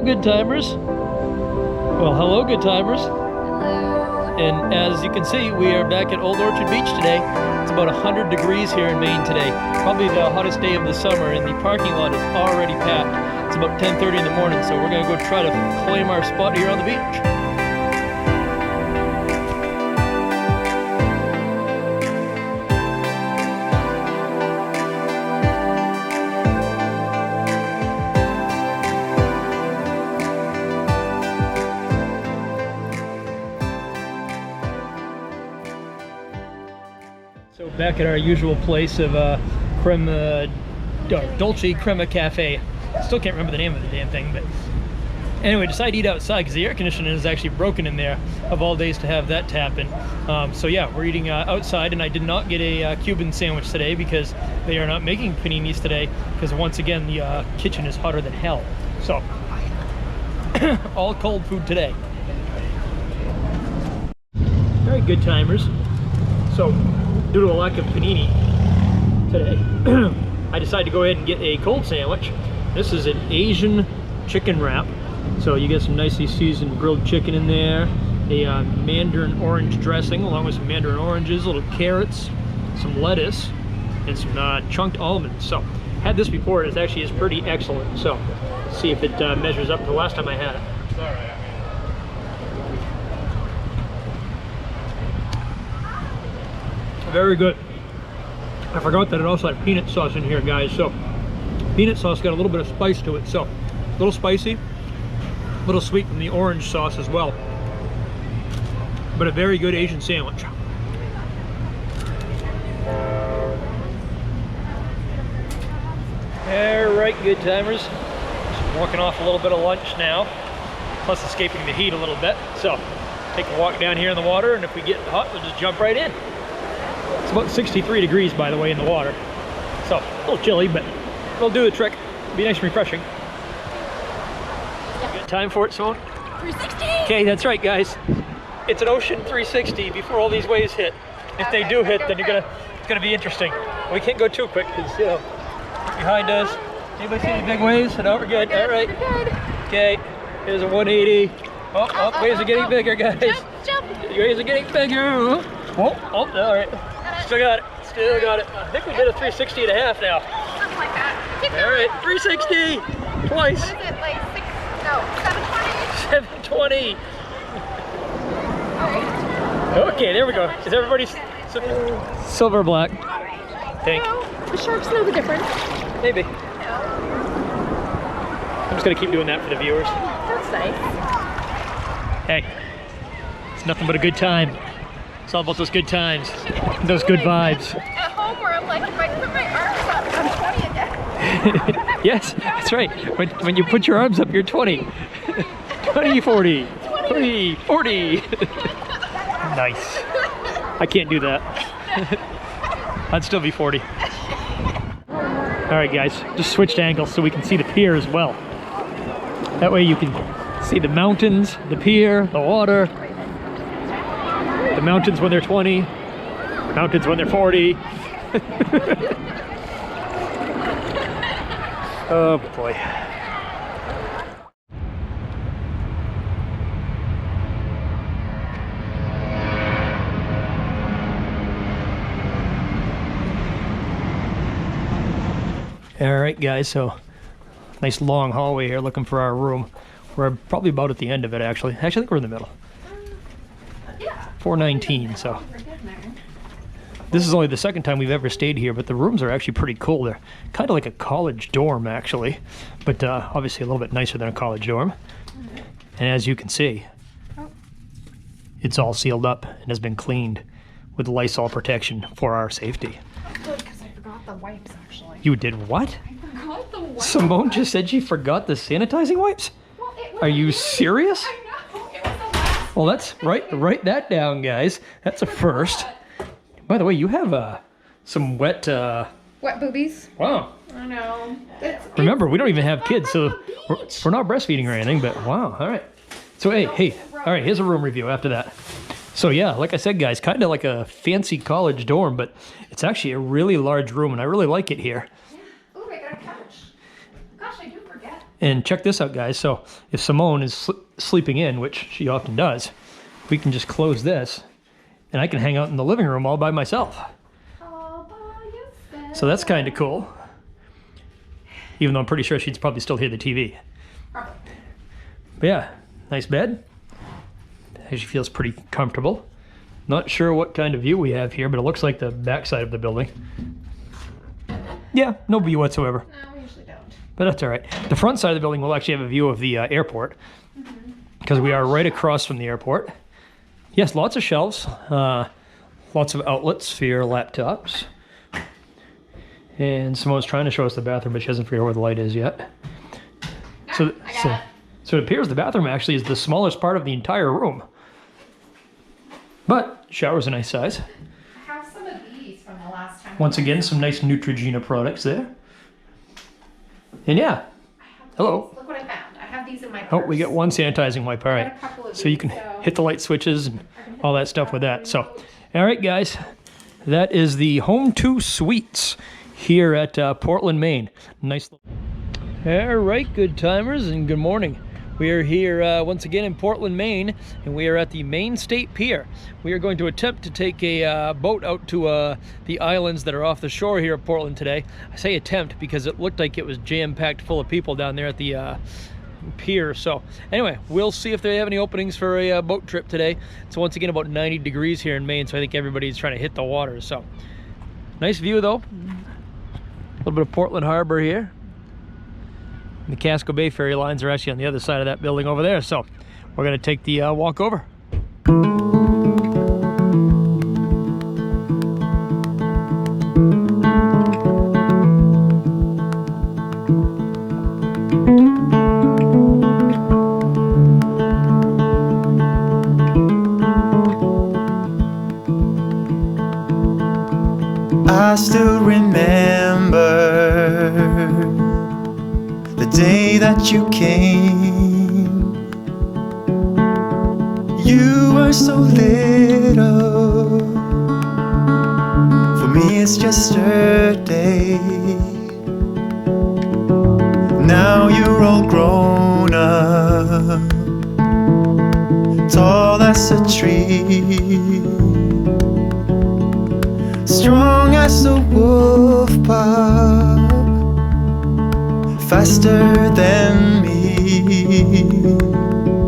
good timers. Well, hello, good timers. Hello. And as you can see, we are back at Old Orchard Beach today. It's about 100 degrees here in Maine today. Probably the hottest day of the summer, and the parking lot is already packed. It's about 10:30 in the morning, so we're gonna go try to claim our spot here on the beach. So back at our usual place of Dolce Crema Cafe. Still can't remember the name of the damn thing, but anyway, decided to eat outside because the air conditioning is actually broken in there, of all days to have that happen. So yeah, we're eating outside, and I did not get a Cuban sandwich today because they are not making paninis today, because once again the kitchen is hotter than hell. So all cold food today. Very good timers. So due to a lack of panini today, I decided to go ahead and get a cold sandwich. This is an Asian chicken wrap. So you get some nicely seasoned grilled chicken in there, a mandarin orange dressing along with some mandarin oranges, little carrots, some lettuce, and some chunked almonds. So had this before, it actually is pretty excellent. So let's see if it measures up to the last time I had it. Very good. I forgot that it also had peanut sauce in here, guys. So peanut sauce got a little bit of spice to it. So a little spicy, a little sweet from the orange sauce as well. But a very good Asian sandwich. All right, good timers. Just walking off a little bit of lunch now, plus escaping the heat a little bit. So take a walk down here in the water, and if we get hot, we'll just jump right in. It's about 63 degrees, by the way, in the water. So a little chilly, but it'll do the trick. It'll be nice and refreshing. Yep. Good time for it, Simone? 360! Okay, that's right, guys. It's an ocean 360 before all these waves hit. If they do hit, then it's gonna be interesting. We can't go too quick because, you know, behind us. Anybody see any big waves? No, we're good. All right. Okay, here's a 180. Oh, waves are getting bigger, guys. Jump. Waves are getting bigger. Oh, all right. Still got it. Still got it. I think we did a 360 and a half now. Something like that. All right, 360 twice. What is it, like 720? 720. Okay, there we go. Is everybody silver black? Tank. No, the sharks know the difference. Maybe. No. I'm just gonna keep doing that for the viewers. That's nice. Hey, it's nothing but a good time. It's all about those good times, those good vibes. At home where I'm like, if I put my arms up, I'm 20 again. Yes, that's right. When you put your arms up, you're 20. 20, 40. 20, 40. Nice. I can't do that. I'd still be 40. All right, guys, just switched angles so we can see the pier as well. That way you can see the mountains, the pier, the water. The mountains when they're 20, mountains when they're 40. Oh boy. All right, guys, so nice long hallway here looking for our room. We're probably about at the end of it, actually. Actually, I think we're in the middle. 419, so this is only the second time we've ever stayed here, but the rooms are actually pretty cool. They're kind of like a college dorm, actually, but obviously a little bit nicer than a college dorm. And as you can see, it's all sealed up and has been cleaned with Lysol protection for our safety. Good, because I forgot the wipes, actually. You did what? I forgot the wipes. Simone just said she forgot the sanitizing wipes? Well, it was Are you serious? I know. It was the last. Well, that's write that down, guys. That's a first. By the way, you have some wet Wet boobies. wow. I know. Remember, we don't even have kids, so we're not breastfeeding or anything, but wow. All right. So hey, all right, here's a room review after that. So yeah, like I said, guys, kind of like a fancy college dorm, but it's actually a really large room, and I really like it here. Oh, I got a couch. Gosh, I do forget. And check this out, guys. So if Simone is sleeping in, which she often does, we can just close this and I can hang out in the living room all by myself. All by yourself. So that's kind of cool. Even though I'm pretty sure she'd probably still hear the TV. Probably. But yeah, nice bed. She feels pretty comfortable. Not sure what kind of view we have here, but it looks like the backside of the building. Yeah, no view whatsoever. No, we usually don't. But that's all right. The front side of the building will actually have a view of the airport, because we are right across from the airport. Yes, lots of shelves, lots of outlets for your laptops. And Simone's trying to show us the bathroom, but she hasn't figured out where the light is yet. So it appears the bathroom actually is the smallest part of the entire room. But shower's a nice size. I have some of these from the last time. Once again, some nice Neutrogena products there. And yeah, hello. Look what I found. I have these in my purse. Oh, we got one sanitizing wipe. All right. So you can hit the light switches and all that stuff with that. So, all right, guys, that is the Home 2 Suites here at Portland, Maine. Nice. All right, good timers, and good morning. We are here once again in Portland, Maine, and we are at the Maine State Pier. We are going to attempt to take a boat out to the islands that are off the shore here at Portland today. I say attempt because it looked like it was jam-packed full of people down there at the pier. So anyway, we'll see if they have any openings for a boat trip today. It's once again about 90 degrees here in Maine, so I think everybody's trying to hit the water. So nice view though. A little bit of Portland Harbor here. The Casco Bay ferry lines are actually on the other side of that building over there, so we're going to take the walk over. I still remember the day that you came. You were so little. For me it's just a day. Now you're all grown up, tall as a tree, strong as a wolf pup, faster than me.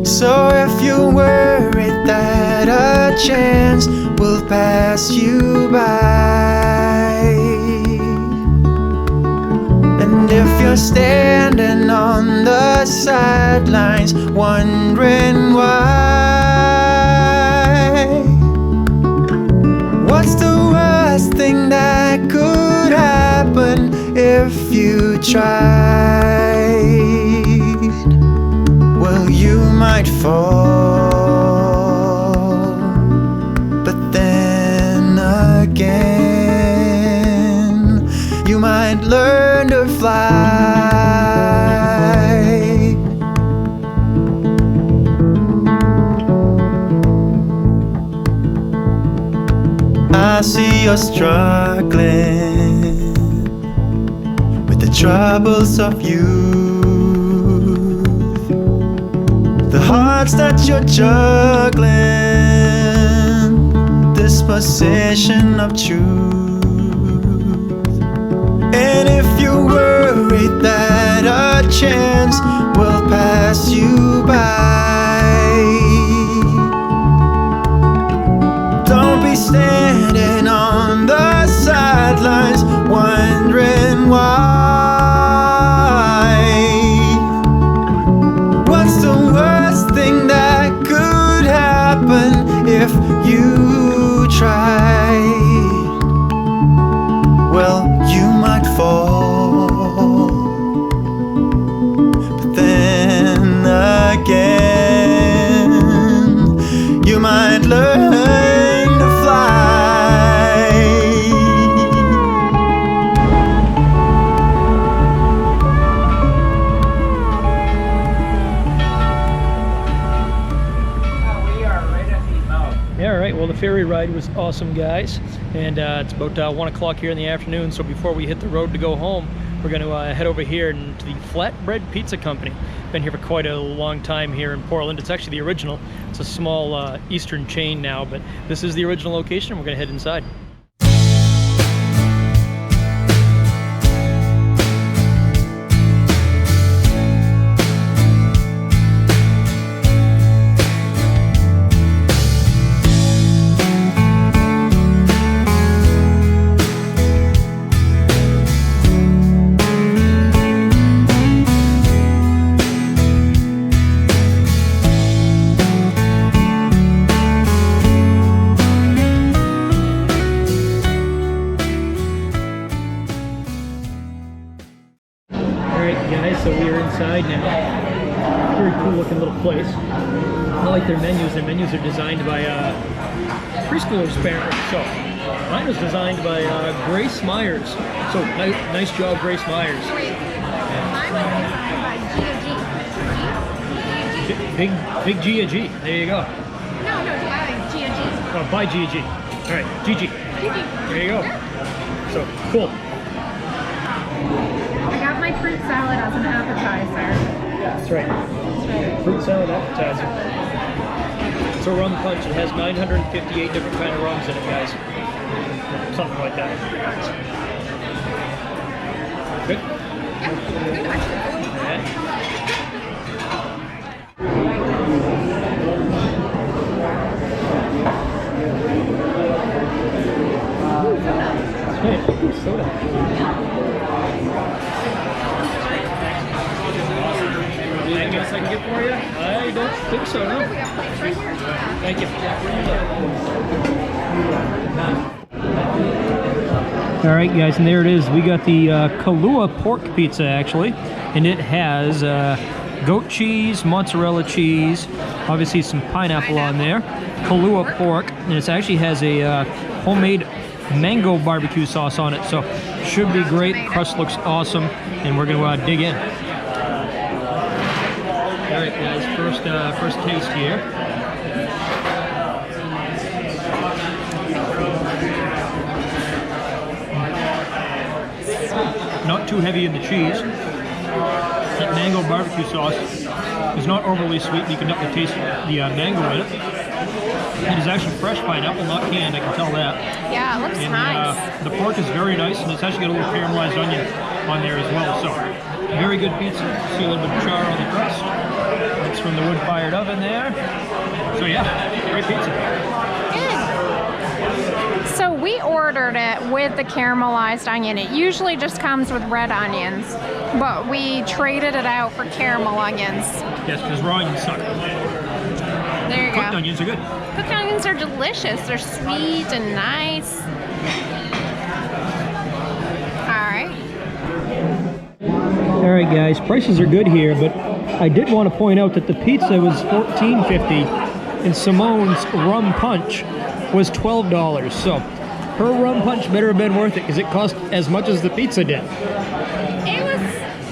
So if you're worried that a chance will pass you by, and if you're standing on the sidelines wondering why, what's the worst thing that could happen if you tried? Well, you might fall, but then again, you might learn to fly. I see you're struggling with the troubles of youth, the hearts that you're juggling, this possession of truth. And if you're worried that a chance will pass you by, don't be standing on the sidelines wondering why. What's the worst thing that could happen if you tried? Well, you might fall, but then again, you might learn to fly. We are right at the mouth. Yeah, all right. Well, the ferry ride was awesome, guys. And it's about 1 o'clock here in the afternoon, so before we hit the road to go home, we're we're going to head over here to the Flatbread Pizza Company. Been here for quite a long time here in Portland. It's actually the original. It's a small eastern chain now, but this is the original location, and we're going to head inside. Guys, so we are inside now. Very cool looking little place. I like their menus. Their menus are designed by preschoolers apparently. So mine was designed by Grace Myers. So nice job, Grace Myers. Mine was designed by Gia G. Big Gia G. There you go. No, Gia G. Oh, by Gia G. All right, Gigi. There you go. So cool. I got my fruit salad as an appetizer. That's right. Fruit salad appetizer. It's a rum punch. It has 958 different kind of rums in it, guys. Something like that. Good? Yeah, good actually. Hey, soda. Anything else I can get for you? I don't think so, no. We have plates right here. Thank you. All right, guys, and there it is. We got the Kahlua pork pizza, actually, and it has goat cheese, mozzarella cheese, obviously some pineapple on there, Kahlua pork, and it actually has a homemade mango barbecue sauce on it, so should be great. Crust looks awesome, and we're going to dig in. All right, guys, first taste here. Not too heavy in the cheese. That mango barbecue sauce is not overly sweet. You can definitely taste the mango in it. It is actually fresh pineapple, not canned, I can tell that. Yeah, it looks nice. The pork is very nice, and it's actually got a little caramelized onion on there as well. So, very good pizza. See a little bit of char on the crust. It's from the wood-fired oven there. So yeah, great pizza. Good. So we ordered it with the caramelized onion. It usually just comes with red onions, but we traded it out for caramel onions. Yes, because raw onions suck. There you go. Cooked onions are good. Cooked onions are delicious. They're sweet and nice. All right, guys, prices are good here, but I did want to point out that the pizza was $14.50 and Simone's rum punch was $12. So her rum punch better have been worth it because it cost as much as the pizza did. It was...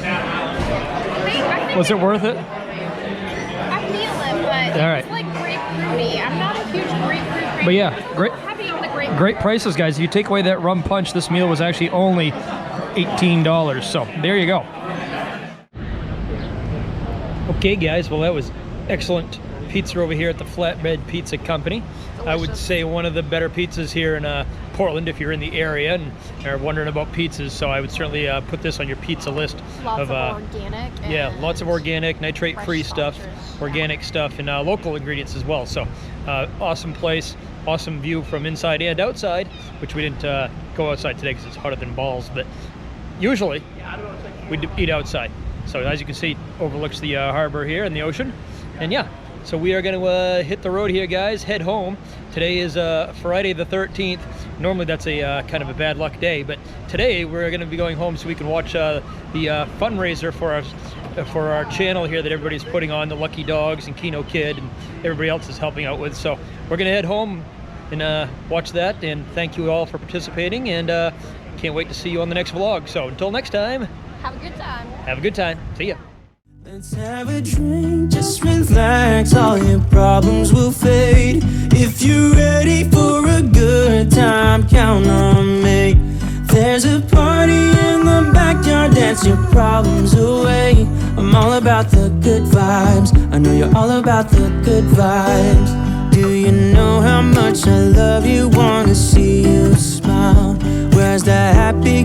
I think Was it worth it? I feel it, but all right. It's like grapefruity. I'm not a huge grapefruit. But yeah, heavy on the grapefruit. Great prices, guys. If you take away that rum punch, this meal was actually only $18. So there you go. Okay, guys, well, that was excellent pizza over here at the Flatbread Pizza Company. Delicious. I would say one of the better pizzas here in Portland if you're in the area and are wondering about pizzas. So I would certainly put this on your pizza list. Lots of organic. Yeah, lots of organic, nitrate-free stuff, organic stuff, and local ingredients as well. So awesome place, awesome view from inside and outside, which we didn't go outside today because it's hotter than balls, but usually we eat outside. So as you can see, overlooks the harbor here and the ocean. And yeah, so we are going to hit the road here, guys, head home. Today is Friday the 13th. Normally that's a kind of a bad luck day, but today we're going to be going home so we can watch the fundraiser for our channel here that everybody's putting on, the Lucky Dogs and Kino Kid and everybody else is helping out with. So we're going to head home and watch that, and thank you all for participating, and can't wait to see you on the next vlog. So until next time, have a good time. Have a good time. See ya. Let's have a drink, just relax, all your problems will fade. If you're ready for a good time, count on me. There's a party in the backyard, dance your problems away. I'm all about the good vibes. I know you're all about the good vibes. Do you know how much I love you? Wanna see you smile. Where's that happy